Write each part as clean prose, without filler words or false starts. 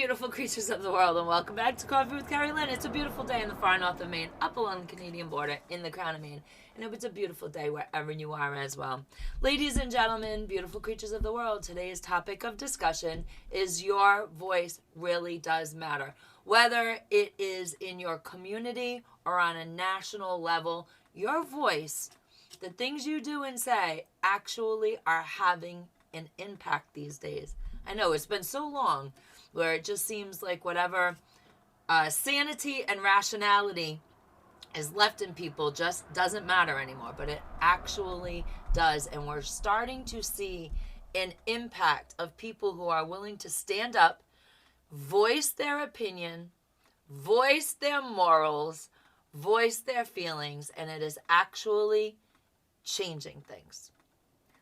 beautiful creatures of the world, and welcome back to Coffee with Kerri-Lynn. It's a beautiful day in the far north of Maine, up along the Canadian border, in the crown of Maine. And it's a beautiful day wherever you are as well. Ladies and gentlemen, beautiful creatures of the world, today's topic of discussion is your voice really does matter. Whether it is in your community or on a national level, your voice, the things you do and say, actually are having an impact these days. I know it's been so long where it just seems like whatever sanity and rationality is left in people just doesn't matter anymore, but it actually does. And we're starting to see an impact of people who are willing to stand up, voice their opinion, voice their morals, voice their feelings, and it is actually changing things.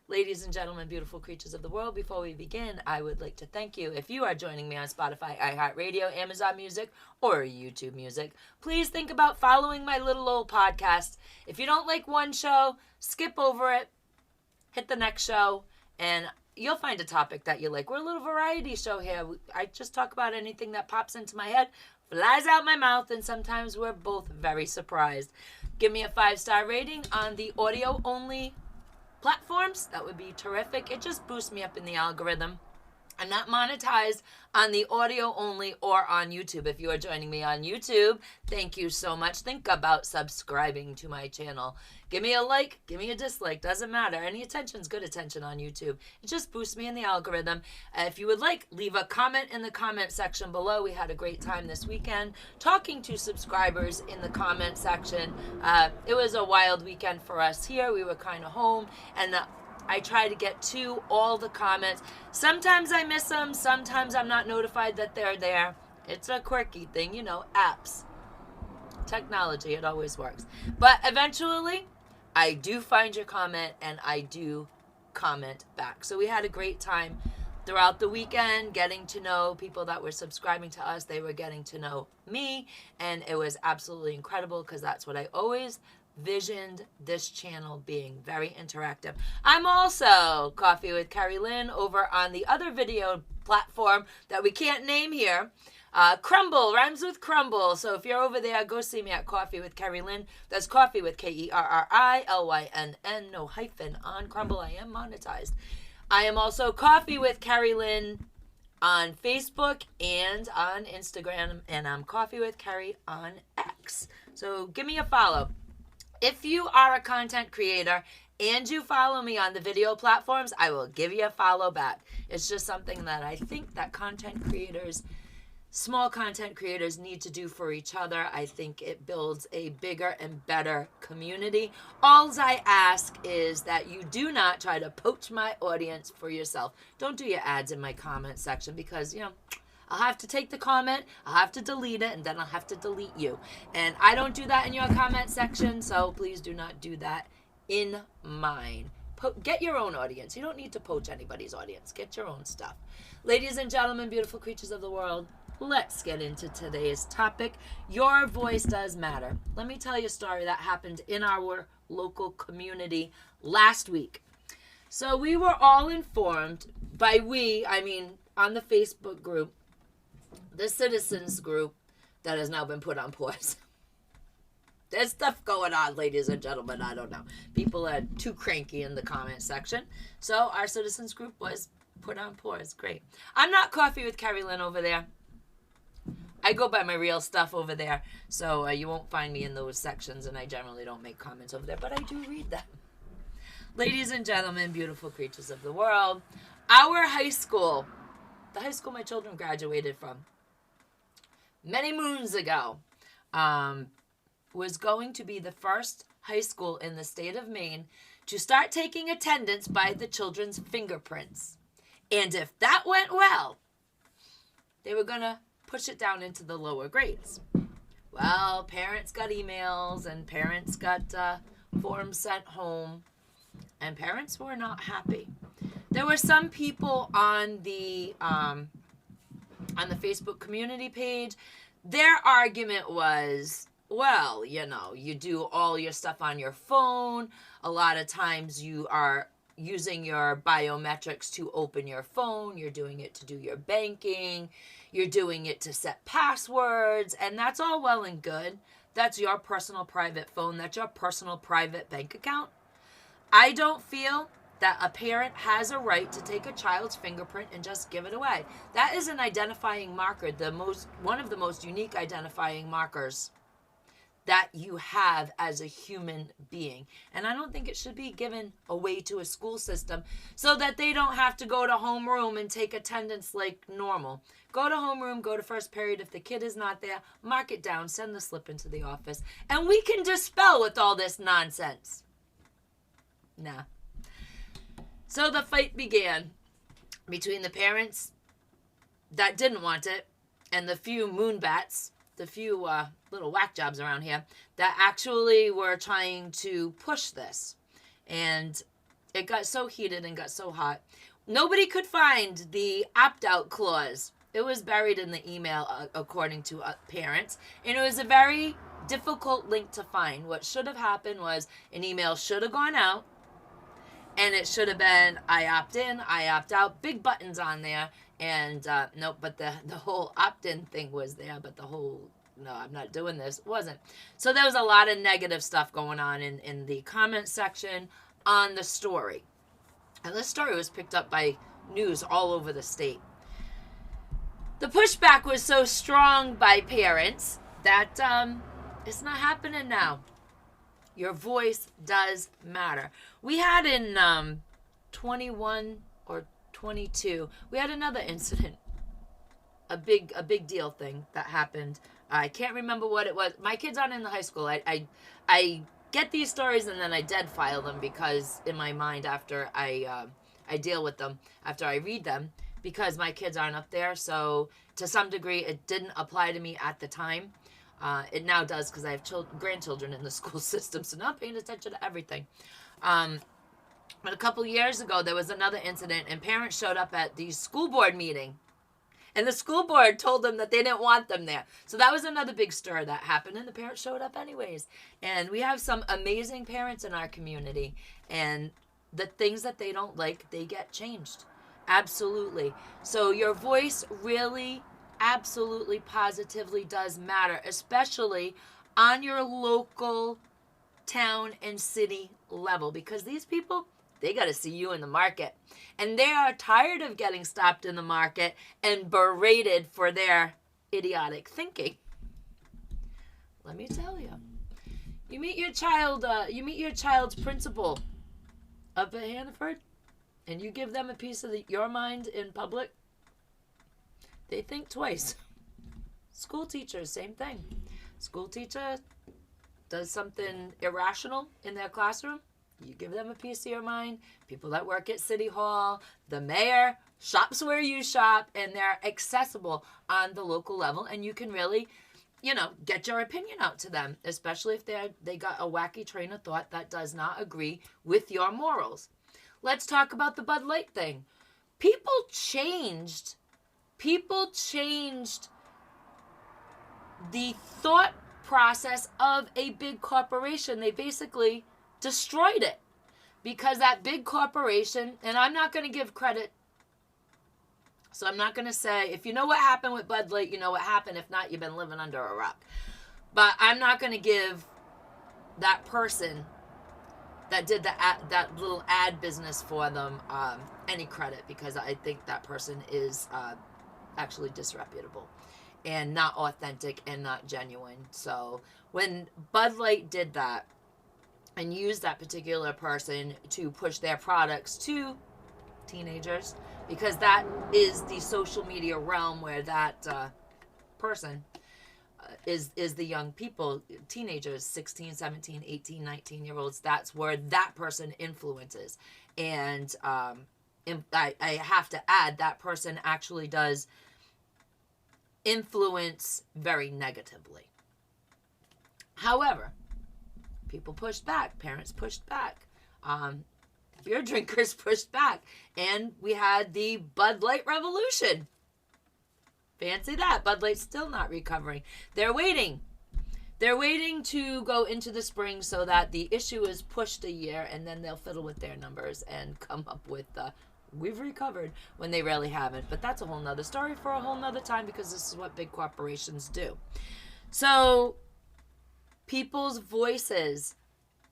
Ladies and gentlemen, beautiful creatures of the world, before we begin, I would like to thank you. If you are joining me on Spotify, iHeartRadio, Amazon Music, or YouTube Music, please think about following my little old podcast. If you don't like one show, skip over it, hit the next show, and you'll find a topic that you like. We're a little variety show here. I just talk about anything that pops into my head, flies out my mouth, and sometimes we're both very surprised. Give me a 5-star rating on the audio-only platforms. That would be terrific. It just boosts me up in the algorithm. I'm not monetized on the audio only or on YouTube. If you are joining me on YouTube, thank you so much. Think about subscribing to my channel. Give me a like, give me a dislike, doesn't matter. Any attention is good attention on YouTube. It just boosts me in the algorithm. If you would like, leave a comment in the comment section below. We had a great time this weekend talking to subscribers in the comment section. It was a wild weekend for us here. We were kind of home, and I try to get to all the comments. Sometimes I miss them. Sometimes I'm not notified that they're there. It's a quirky thing, you know, apps. Technology, it always works. But eventually, I do find your comment and I do comment back. So we had a great time throughout the weekend getting to know people that were subscribing to us. They were getting to know me, and it was absolutely incredible because that's what I always visioned this channel being, very interactive. I'm also Coffee with Kerri-Lynn over on the other video platform that we can't name here. Crumble, rhymes with crumble. So if you're over there, go see me at Coffee with Kerri-Lynn. That's Coffee with Kerrilynnn, no hyphen on Crumble. I am monetized. I am also Coffee with Kerri-Lynn on Facebook and on Instagram, and I'm Coffee with Kerri on X. So give me a follow. If you are a content creator and you follow me on the video platforms, I will give you a follow back. It's just something that I think that content creators, small content creators, need to do for each other. I think it builds a bigger and better community. All I ask is that you do not try to poach my audience for yourself. Don't do your ads in my comment section because, you know, I'll have to take the comment, I'll have to delete it, and then I'll have to delete you. And I don't do that in your comment section, so please do not do that in mine. Get your own audience. You don't need to poach anybody's audience. Get your own stuff. Ladies and gentlemen, beautiful creatures of the world, let's get into today's topic. Your voice does matter. Let me tell you a story that happened in our local community last week. So we were all informed, by we, I mean on the Facebook group, the citizens group that has now been put on pause. There's stuff going on, ladies and gentlemen. I don't know. People are too cranky in the comment section. So our citizens group was put on pause. Great. I'm not Coffee with Kerri-Lynn over there. I go by my real stuff over there. So you won't find me in those sections, and I generally don't make comments over there, but I do read them. Ladies and gentlemen, beautiful creatures of the world, our high school, the high school my children graduated from many moons ago, was going to be the first high school in the state of Maine to start taking attendance by the children's fingerprints. And if that went well, they were going to push it down into the lower grades. Well, parents got emails and parents got forms sent home, and parents were not happy. There were some people on the Facebook community page. Their argument was, well, you know, you do all your stuff on your phone. A lot of times you are using your biometrics to open your phone. You're doing it to do your banking. You're doing it to set passwords, and that's all well and good. That's your personal private phone. That's your personal private bank account. I don't feel that a parent has a right to take a child's fingerprint and just give it away. That is an identifying marker, one of the most unique identifying markers that you have as a human being. And I don't think it should be given away to a school system so that they don't have to go to homeroom and take attendance like normal. Go to homeroom, go to first period. If the kid is not there, mark it down, send the slip into the office, and we can dispel with all this nonsense. Nah. So the fight began between the parents that didn't want it and the few moonbats, the few little whack jobs around here that actually were trying to push this. And it got so heated and got so hot. Nobody could find the opt-out clause. It was buried in the email, according to parents. And it was a very difficult link to find. What should have happened was an email should have gone out. And it should have been, I opt in, I opt out, big buttons on there. And nope, but the whole opt-in thing was there, but the whole, no, I'm not doing this, wasn't. So there was a lot of negative stuff going on in the comment section on the story. And this story was picked up by news all over the state. The pushback was so strong by parents that it's not happening now. Your voice does matter. We had in 21 or 22, we had another incident, a big deal thing that happened. I can't remember what it was. My kids aren't in the high school. I get these stories and then I dead file them because in my mind after I deal with them, after I read them, because my kids aren't up there. So to some degree, it didn't apply to me at the time. It now does because I have grandchildren in the school system, so not paying attention to everything. But a couple years ago, there was another incident, and parents showed up at the school board meeting, and the school board told them that they didn't want them there. So that was another big stir that happened, and the parents showed up anyways. And we have some amazing parents in our community, and the things that they don't like, they get changed. Absolutely. So your voice really, absolutely, positively does matter, especially on your local town and city level, because these people, they got to see you in the market, and they are tired of getting stopped in the market and berated for their idiotic thinking. Let me tell you, you meet your child's principal up at Hannaford, and you give them a piece of your mind in public, they think twice. School teachers, same thing. School teacher does something irrational in their classroom, you give them a piece of your mind. People that work at City Hall, the mayor, shops where you shop, and they're accessible on the local level, and you can really, get your opinion out to them, especially if they got a wacky train of thought that does not agree with your morals. Let's talk about the Bud Light thing. People changed the thought process of a big corporation. They basically destroyed it because that big corporation, and I'm not going to give credit, so I'm not going to say, if you know what happened with Bud Light, you know what happened. If not, you've been living under a rock. But I'm not going to give that person that did that little ad business for them any credit, because I think that person is actually disreputable and not authentic and not genuine. So when Bud Light did that and used that particular person to push their products to teenagers, because that is the social media realm where that person is the young people, teenagers, 16, 17, 18, 19-year-olds. That's where that person influences. And I have to add, that person actually does influence very negatively. However, people pushed back. Parents pushed back. Beer drinkers pushed back. And we had the Bud Light revolution. Fancy that. Bud Light's still not recovering. They're waiting. They're waiting to go into the spring so that the issue is pushed a year, and then they'll fiddle with their numbers and come up with we've recovered when they really haven't. But that's a whole nother story for a whole nother time, because this is what big corporations do. So people's voices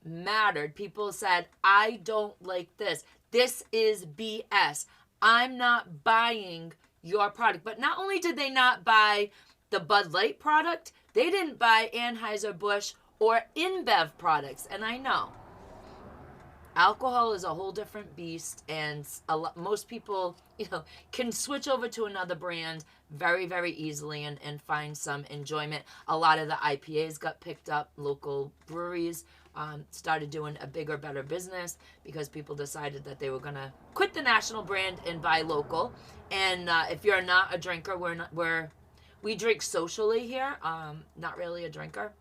mattered. People said, I don't like this. This is BS. I'm not buying your product. But not only did they not buy the Bud Light product, they didn't buy Anheuser-Busch or InBev products. And I know alcohol is a whole different beast, and most people, can switch over to another brand very, very easily and find some enjoyment. A lot of the IPAs got picked up. Local breweries started doing a bigger, better business because people decided that they were going to quit the national brand and buy local. And if you're not a drinker, we drink socially here. Not really a drinker.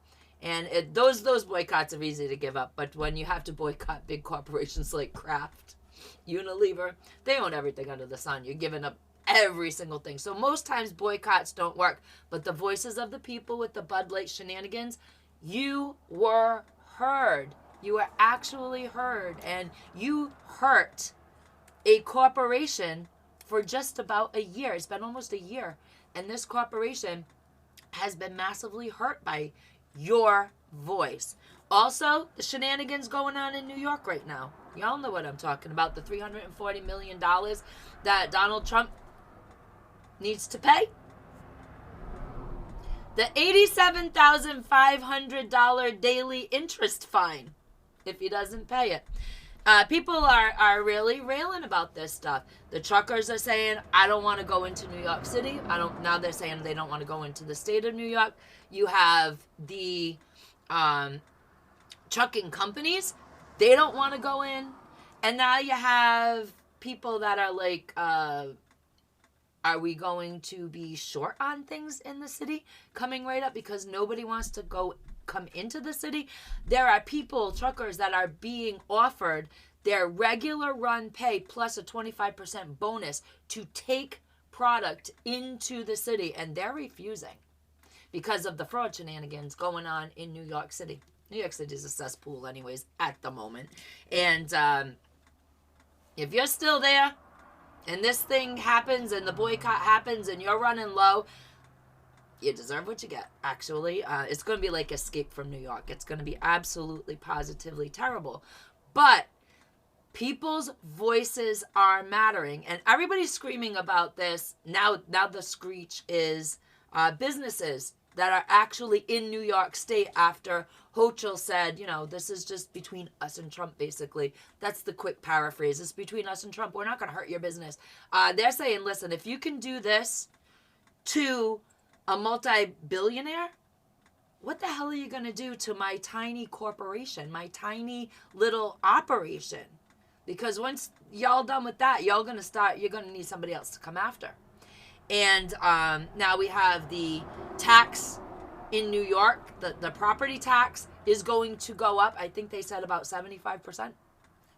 And those boycotts are easy to give up. But when you have to boycott big corporations like Kraft, Unilever, they own everything under the sun. You're giving up every single thing. So most times boycotts don't work. But the voices of the people with the Bud Light shenanigans, you were heard. You were actually heard. And you hurt a corporation for just about a year. It's been almost a year. And this corporation has been massively hurt by your voice. Also, the shenanigans going on in New York right now. Y'all know what I'm talking about. The $340 million that Donald Trump needs to pay. The $87,500 daily interest fine if he doesn't pay it. People are really railing about this stuff. The truckers are saying, I don't want to go into New York City. Now they're saying they don't want to go into the state of New York. You have the trucking companies. They don't want to go in. And now you have people that are like, are we going to be short on things in the city coming right up because nobody wants to come into the city? There are truckers that are being offered their regular run pay plus a 25% bonus to take product into the city, and they're refusing because of the fraud shenanigans going on in New York City. New York City is a cesspool anyways at the moment. And if you're still there and this thing happens and the boycott happens and you're running low, you deserve what you get, actually. It's going to be like Escape from New York. It's going to be absolutely, positively terrible. But people's voices are mattering. And everybody's screaming about this. Now the screech is businesses that are actually in New York State after Hochul said, this is just between us and Trump, basically. That's the quick paraphrase. It's between us and Trump. We're not going to hurt your business. They're saying, listen, if you can do this to a multi-billionaire, what the hell are you going to do to my tiny corporation, my tiny little operation? Because once y'all done with that, you're going to need somebody else to come after. And now we have the tax in New York. The property tax is going to go up. I think they said about 75%.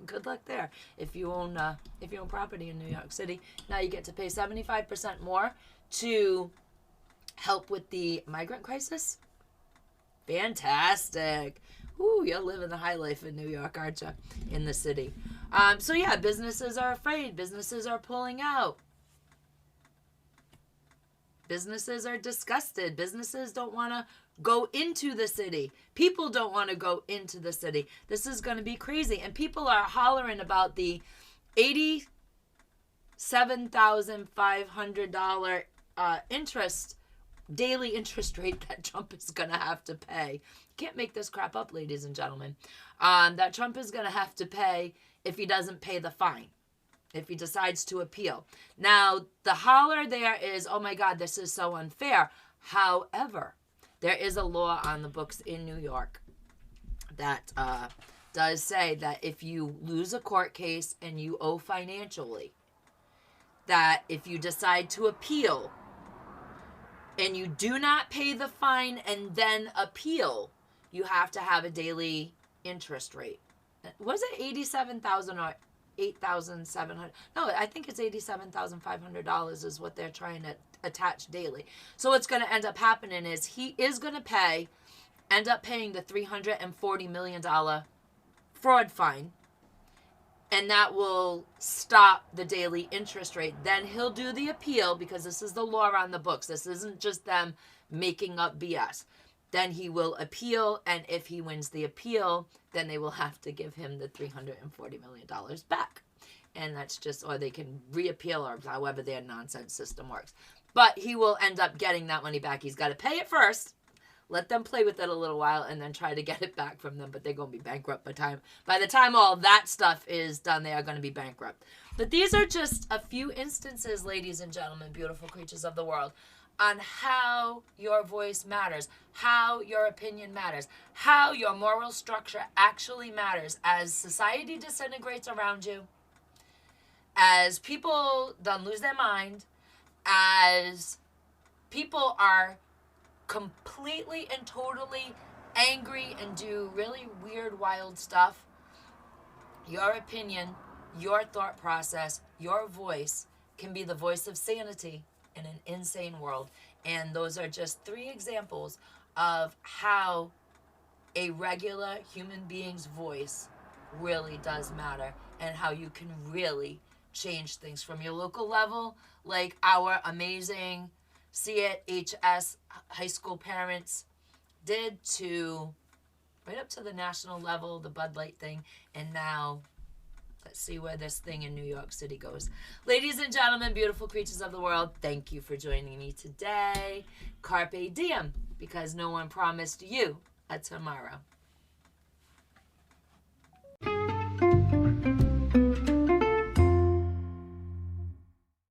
Good luck there. If you own property in New York City, now you get to pay 75% more to help with the migrant crisis. Fantastic. Ooh, you're living the high life in New York, aren't you? In the city. So yeah, businesses are afraid. Businesses are pulling out. Businesses are disgusted. Businesses don't want to go into the city. People don't want to go into the city. This is going to be crazy. And people are hollering about the $87,500 daily interest rate that Trump is going to have to pay. Can't make this crap up, ladies and gentlemen. That Trump is going to have to pay if he doesn't pay the fine, if he decides to appeal. Now, the holler there is, oh my God, this is so unfair. However, there is a law on the books in New York that does say that if you lose a court case and you owe financially, that if you decide to appeal and you do not pay the fine and then appeal, you have to have a daily interest rate. Was it $87,000 or $8,700? No, I think it's $87,500 is what they're trying to attach daily. So what's going to end up happening is he is going to end up paying the $340 million fraud fine. and that will stop the daily interest rate. Then he'll do the appeal, because this is the law on the books. This isn't just them making up BS. Then he will appeal, and if he wins the appeal, then they will have to give him the $340 million back. And that's just, or they can reappeal, or however their nonsense system works. But he will end up getting that money back. He's got to pay it first, let them play with it a little while, and then try to get it back from them. But they're going to be bankrupt by the time all that stuff is done. They are going to be bankrupt. But these are just a few instances, ladies and gentlemen, beautiful creatures of the world, on how your voice matters, how your opinion matters, how your moral structure actually matters as society disintegrates around you, as people don't lose their mind, as people are completely and totally angry and do really weird, wild stuff. Your opinion, your thought process, your voice can be the voice of sanity in an insane world. And those are just 3 examples of how a regular human being's voice really does matter, and how you can really change things from your local level, like our amazing CHS high school parents did, to right up to the national level, the Bud Light thing, and now let's see where this thing in New York City goes. Ladies and gentlemen, beautiful creatures of the world, thank you for joining me today. Carpe diem, because no one promised you a tomorrow.